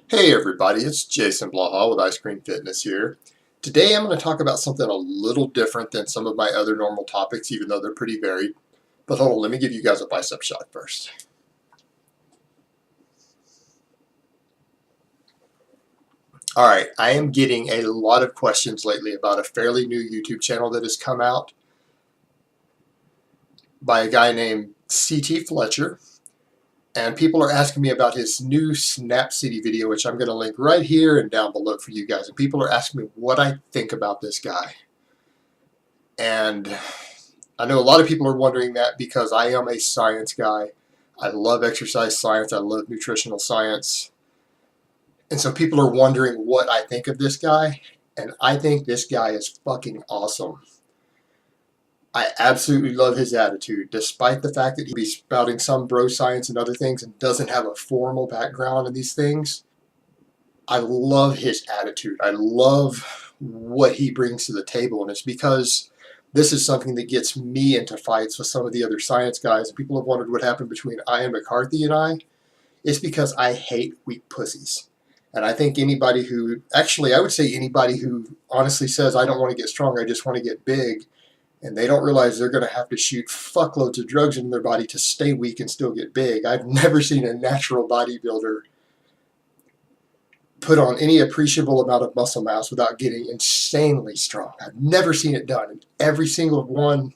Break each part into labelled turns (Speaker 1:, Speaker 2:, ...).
Speaker 1: Hey everybody, it's Jason Blaha with Ice Cream Fitness here. Today I'm going to talk about something a little different than some of my other normal topics, even though they're pretty varied. But hold on, let me give you guys a bicep shot first. Alright, I am getting a lot of questions lately about a fairly new YouTube channel that has come out by a guy named Fletcher. And people are asking me about his new Snap City video, which I'm going to link right here and down below for you guys. And people are asking me what I think about this guy. And I know a lot of people are wondering that because I am a science guy. I love exercise science. I love nutritional science. And so people are wondering what I think of this guy. And I think this guy is fucking awesome. I absolutely love his attitude, despite the fact that he's spouting some bro science and other things and doesn't have a formal background in these things. I love his attitude. I love what he brings to the table. And it's because this is something that gets me into fights with some of the other science guys. People have wondered what happened between Ian McCarthy and I. It's because I hate weak pussies. And I think anybody who, actually I would say anybody who honestly says, I don't want to get strong, I just want to get big, and they don't realize they're going to have to shoot fuckloads of drugs into their body to stay weak and still get big. I've never seen a natural bodybuilder put on any appreciable amount of muscle mass without getting insanely strong. I've never seen it done. And every single one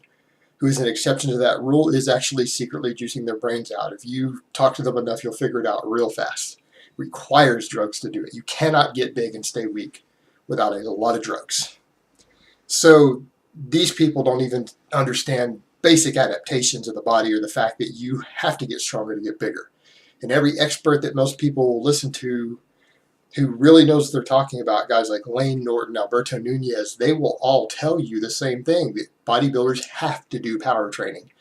Speaker 1: who is an exception to that rule is actually secretly juicing their brains out. If you talk to them enough, you'll figure it out real fast. It requires drugs to do it. You cannot get big and stay weak without a lot of drugs. So these people don't even understand basic adaptations of the body or the fact that you have to get stronger to get bigger. And every expert that most people will listen to who really knows what they're talking about, guys like Lane Norton, Alberto Nunez, they will all tell you the same thing, that bodybuilders have to do power training.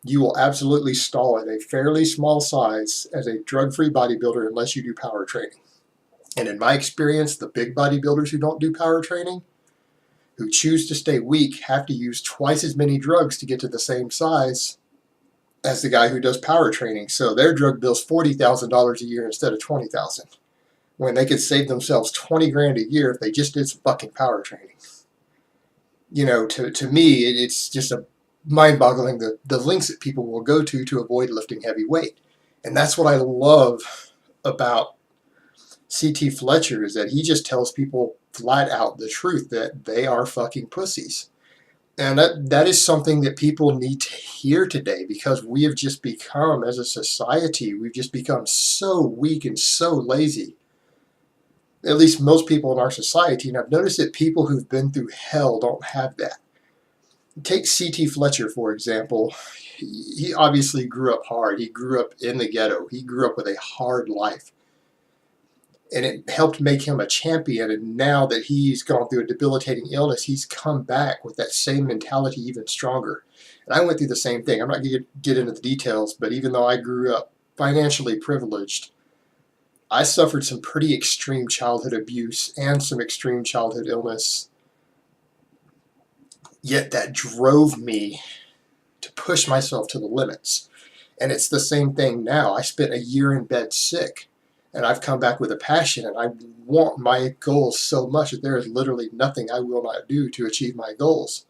Speaker 1: You will absolutely stall at a fairly small size as a drug-free bodybuilder unless you do power training. And in my experience, the big bodybuilders who don't do power training, who choose to stay weak, have to use twice as many drugs to get to the same size as the guy who does power training. So their drug bill's $40,000 a year instead of $20,000. When they could save themselves 20 grand a year if they just did some fucking power training. You know, to me, it's just a mind-boggling the lengths that people will go to avoid lifting heavy weight. And that's what I love about Fletcher, is that he just tells people flat out the truth that they are fucking pussies. And that is something that people need to hear today, because we have just become, as a society, we've just become so weak and so lazy. At least most people in our society, and I've noticed that people who've been through hell don't have that. Take C.T. Fletcher, for example. He obviously grew up hard. He grew up in the ghetto. He grew up with a hard life. And it helped make him a champion, and now that he's gone through a debilitating illness, he's come back with that same mentality even stronger. And I went through the same thing. I'm not going to get into the details, but even though I grew up financially privileged, I suffered some pretty extreme childhood abuse and some extreme childhood illness, yet that drove me to push myself to the limits. And it's the same thing now. I spent a year in bed sick, and I've come back with a passion, and I want my goals so much that there is literally nothing I will not do to achieve my goals.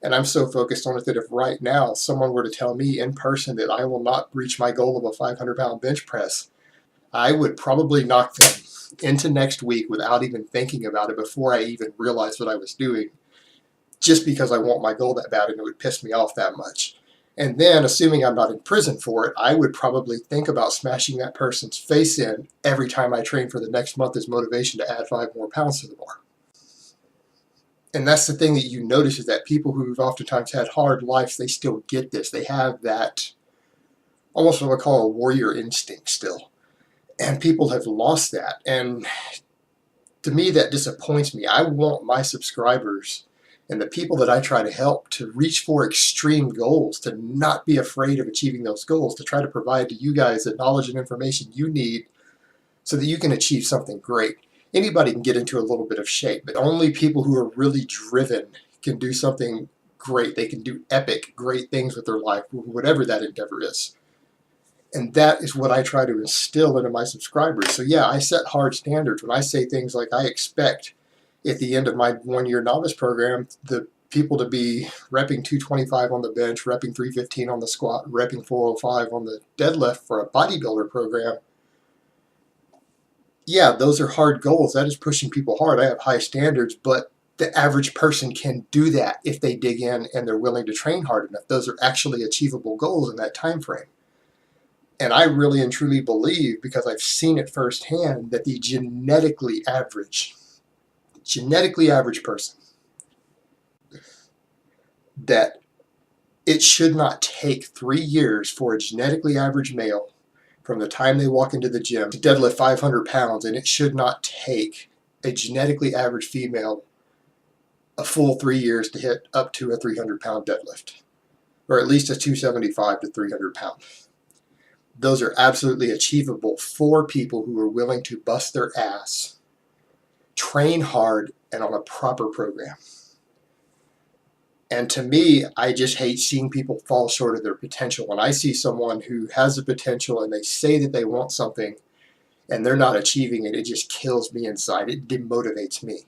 Speaker 1: And I'm so focused on it that if right now someone were to tell me in person that I will not reach my goal of a 500-pound bench press, I would probably knock them into next week without even thinking about it before I even realized what I was doing, just because I want my goal that bad and it would piss me off that much. And then, assuming I'm not in prison for it, I would probably think about smashing that person's face in every time I train for the next month as motivation to add 5 more pounds to the bar. And that's the thing that you notice, is that people who've oftentimes had hard lives, they still get this. They have that, almost what I call a warrior instinct still. And people have lost that. And to me, that disappoints me. I want my subscribers and the people that I try to help to reach for extreme goals, to not be afraid of achieving those goals, to try to provide to you guys the knowledge and information you need so that you can achieve something great. Anybody can get into a little bit of shape, but only people who are really driven can do something great. They can do epic, great things with their life, whatever that endeavor is. And that is what I try to instill into my subscribers. So yeah, I set hard standards when I say things like I expect at the end of my 1 year novice program the people to be repping 225 on the bench, repping 315 on the squat, repping 405 on the deadlift for a bodybuilder program. Yeah, those are hard goals. That is pushing people hard. I have high standards, but the average person can do that if they dig in and they're willing to train hard enough. Those are actually achievable goals in that time frame. And I really and truly believe, because I've seen it firsthand, that the genetically average person, that it should not take 3 years for a genetically average male from the time they walk into the gym to deadlift 500 pounds, and it should not take a genetically average female a full 3 years to hit up to a 300-pound deadlift, or at least a 275 to 300 pound. Those are absolutely achievable for people who are willing to bust their ass, train hard, and on a proper program. And to me, I just hate seeing people fall short of their potential. When I see someone who has the potential and they say that they want something and they're not achieving it, it just kills me inside. It demotivates me.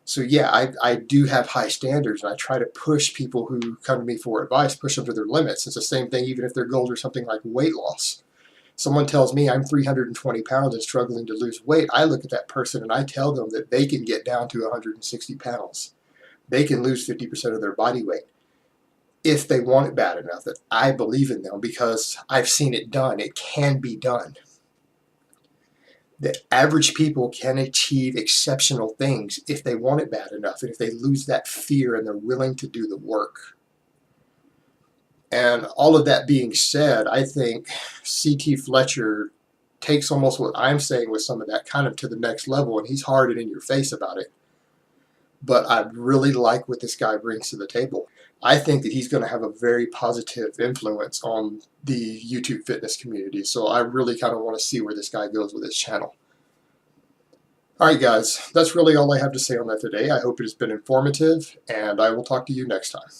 Speaker 1: So yeah, I do have high standards, and I try to push people who come to me for advice, push them to their limits. It's the same thing even if their goals are something like weight loss. Someone tells me I'm 320 pounds and struggling to lose weight. I look at that person and I tell them that they can get down to 160 pounds. They can lose 50% of their body weight if they want it bad enough. That I believe in them because I've seen it done. It can be done. That average people can achieve exceptional things if they want it bad enough, and if they lose that fear and they're willing to do the work. And all of that being said, I think CT Fletcher takes almost what I'm saying with some of that kind of to the next level, and he's hard and in your face about it. But I really like what this guy brings to the table. I think that he's going to have a very positive influence on the YouTube fitness community. So I really kind of want to see where this guy goes with his channel. Alright guys, that's really all I have to say on that today. I hope it has been informative, and I will talk to you next time.